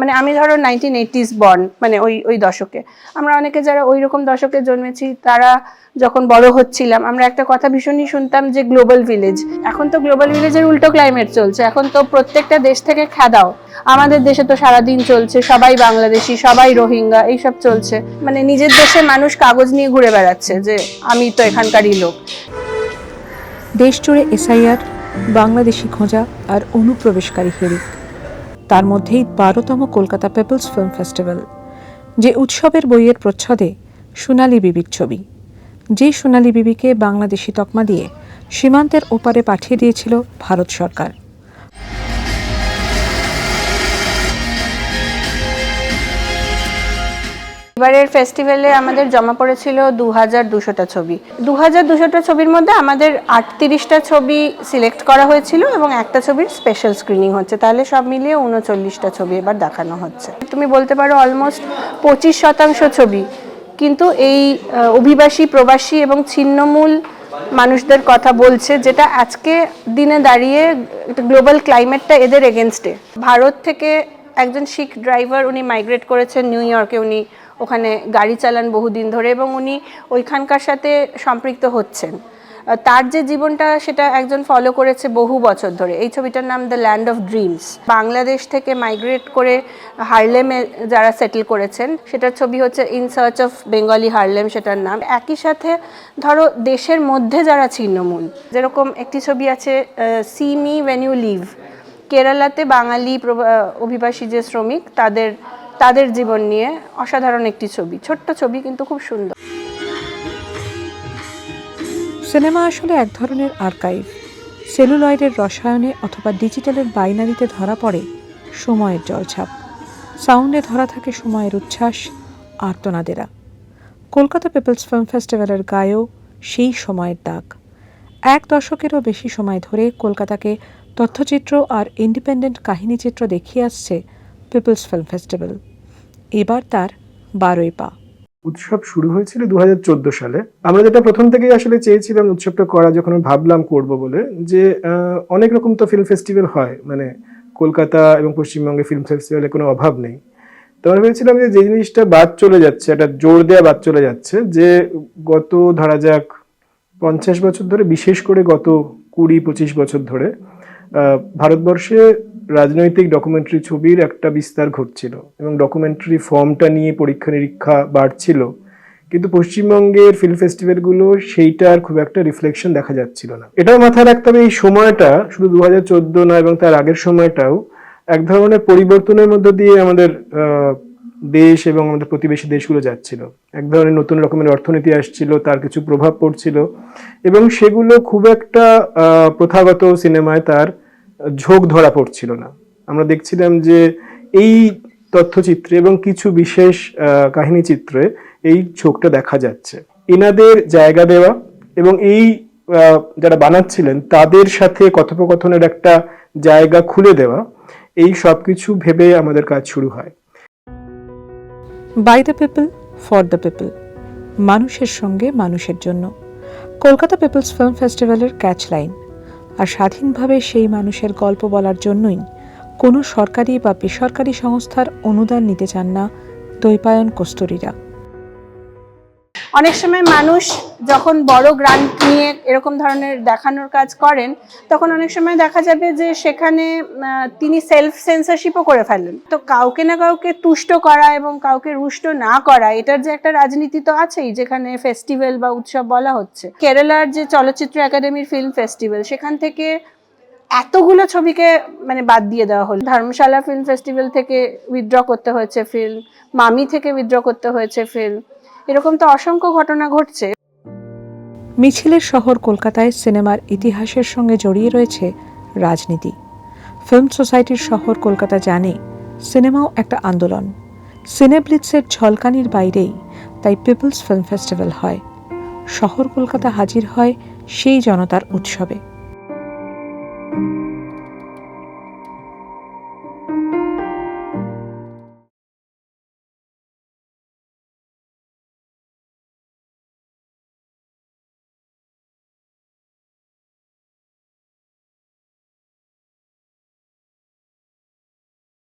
মানে আমি ধরো 1980s বর্ন, মানে ওই দশকে আমরা অনেকে যারা ওই রকম দশকে জন্মেছি তারা যখন বড় হচ্ছিলাম আমরা একটা কথা ভীষণই শুনতাম যে গ্লোবাল ভিলেজ। এখন তো গ্লোবাল ভিলেজের উল্টো ক্লাইমেট চলছে, এখন তো প্রত্যেকটা দেশ থেকে খেদাও। আমাদের দেশে তো সারাদিন চলছে সবাই বাংলাদেশি, সবাই রোহিঙ্গা, এইসব চলছে। মানে নিজের দেশে মানুষ কাগজ নিয়ে ঘুরে বেড়াচ্ছে যে আমি তো এখানকারই লোক। দেশ জুড়ে এসআইআর, বাংলাদেশি খোঁজা আর অনুপ্রবেশকারী হিড়িক, তার মধ্যেই 12তম কলকাতা পিপলস ফিল্ম ফেস্টিভ্যাল, যে উৎসবের বইয়ের প্রচ্ছদে সোনালী বিবির ছবি, যে সোনালী বিবিকে বাংলাদেশি তকমা দিয়ে সীমান্তের ওপারে পাঠিয়ে দিয়েছিল ভারত সরকার। এবারের ফেস্টিভ্যালে আমাদের জমা পড়েছিল 2200টা ছবি। 2200টা ছবির মধ্যে আমাদের 38টা ছবি সিলেক্ট করা হয়েছিল এবং একটা ছবির স্পেশাল স্ক্রিনিং হচ্ছে, তাহলে সব মিলিয়ে 39টা ছবি এবার দেখানো হচ্ছে। তুমি বলতে পারো অলমোস্ট 25% ছবি কিন্তু এই অভিবাসী, প্রবাসী এবং ছিন্নমূল মানুষদের কথা বলছে, যেটা আজকে দিনে দাঁড়িয়ে গ্লোবাল ক্লাইমেটটা এদের এগেনস্টে। ভারত থেকে একজন শিখ ড্রাইভার, উনি মাইগ্রেট করেছেন নিউ ইয়র্কে, উনি ওখানে গাড়ি চালান বহুদিন ধরে এবং উনি ওইখানকার সাথে সম্পৃক্ত হচ্ছেন। তার যে জীবনটা সেটা একজন ফলো করেছে বহু বছর ধরে। এই ছবিটার নাম the land of dreams. Bangladesh থেকে মাইগ্রেট করে হারলেমে যারা সেটেল করেছেন সেটার ছবি হচ্ছে in search of Bengali Harlem, সেটার নাম। একই সাথে ধরো দেশের মধ্যে যারা ছিন্নমূল, যেরকম একটি ছবি আছে see me when you live, কেরালাতে বাঙালি অভিবাসী যে শ্রমিক তাদের জীবন নিয়ে অসাধারণ একটি ছবি, ছোট্ট ছবি কিন্তু খুব সুন্দর। সিনেমা আসলে এক ধরনের আর্কাইভ। সেলুলয়েডের রসায়নে অথবা ডিজিটালের বাইনারিতে ধরা পড়ে সময়ের জলছাপ, সাউন্ডে ধরা থাকে সময়ের উচ্ছ্বাস, আর্তনাদেরা। কলকাতা পিপলস ফিল্ম ফেস্টিভ্যালের গায়েও সেই সময়ের দাগ। 1 দশকেরও বেশি সময় ধরে কলকাতাকে তথ্যচিত্র আর ইন্ডিপেন্ডেন্ট কাহিনীচিত্র দেখিয়ে আসছে পিপলস ফিল্ম ফেস্টিভ্যাল। এবার তার 12ই পা। উৎসব শুরু হয়েছিল 2014 সালে। আমরা যেটা প্রথম থেকেই আসলে চেয়েছিলাম উৎসবটা করা, যখন ভাবলাম করব বলে, যে অনেক রকম তো ফিল্ম ফেস্টিভ্যাল হয়, মানে কলকাতা এবং পশ্চিমবঙ্গে ফিল্ম ফেস্টিভ্যালের কোনো অভাব নেই। তো আমরা ভেবেছিলাম যে জিনিসটা বাদ চলে যাচ্ছে, একটা জোর দেওয়া বাদ চলে যাচ্ছে, যে গত ধরা যাক 50 বছর ধরে, বিশেষ করে গত 20-25 বছর ধরে ভারতবর্ষে রাজনৈতিক ডকুমেন্টারি ছবির একটা বিস্তার ঘটছিল এবং ডকুমেন্টারি ফর্মটা নিয়ে পরীক্ষা নিরীক্ষা বাড়ছিল, কিন্তু পশ্চিমবঙ্গের ফিল্ম ফেস্টিভ্যালগুলো সেইটার খুব একটা রিফ্লেকশন দেখা যাচ্ছিল না। এটাও মাথায় রাখতে হবে, এই সময়টা শুধু 2014 না, এবং তার আগের সময়টাও এক ধরনের পরিবর্তনের মধ্য দিয়ে আমাদের দেশ এবং আমাদের প্রতিবেশী দেশগুলো যাচ্ছিল। এক ধরনের নতুন রকমের অর্থনীতি আসছিল, তার কিছু প্রভাব পড়ছিল এবং সেগুলো খুব একটা প্রথাগত সিনেমায় তার ঝোঁক ধরা পড়ছিল না। আমরা দেখছিলাম যে এই তথ্যচিত্রে এবং কিছু বিশেষ কাহিনী চিত্রে এই ঝোঁকটা দেখা যাচ্ছে। এনাদের জায়গা দেওয়া এবং এই যারা বানাচ্ছিলেন তাদের সাথে কথোপকথনের একটা জায়গা খুলে দেওয়া, এই সব কিছু ভেবে আমাদের কাজ শুরু হয়। By the people, for the people, মানুষের সঙ্গে মানুষের জন্য কলকাতা পিপলস ফিল্ম ফেস্টিভ্যালের ক্যাচ লাইন। আর স্বাধীনভাবে সেই মানুষের গল্প বলার জন্যই কোনো সরকারি বা বেসরকারি সংস্থার অনুদান নিতে চান না দ্বৈপায়ন কস্তুরীরা। অনেক সময় মানুষ যখন বড় গ্রান্ট নিয়ে এরকম ধরনের দেখানোর কাজ করেন, তখন অনেক সময় দেখা যাবে যে সেখানে তিনি সেলফ সেন্সরশিপও করে ফেলেন। তো কাউকে না কাউকে তুষ্ট করা এবং কাউকে রুষ্ট না করা, এটার যে একটা রাজনীতি তো আছেই, যেখানে ফেস্টিভ্যাল বা উৎসব বলা হচ্ছে। কেরালার যে চলচ্চিত্র একাডেমির ফিল্ম ফেস্টিভ্যাল, সেখান থেকে এতগুলো ছবিকে মানে বাদ দিয়ে দেওয়া হলো। ধর্মশালা ফিল্ম ফেস্টিভ্যাল থেকে উইথড্র করতে হয়েছে ফিল্ম, মামি থেকে উইথড্র করতে হয়েছে ফিল্ম, এরকম তো অসংখ্য ঘটনা ঘটছে। মিছিলের শহর কলকাতায় সিনেমার ইতিহাসের সঙ্গে জড়িয়ে রয়েছে রাজনীতি। ফিল্ম সোসাইটির শহর কলকাতা জানে সিনেমাও একটা আন্দোলন। সিনেব্লিটসের ঝলকানির বাইরেই তাই পিপলস ফিল্ম ফেস্টিভ্যাল হয়। শহর কলকাতা হাজির হয় সেই জনতার উৎসবে।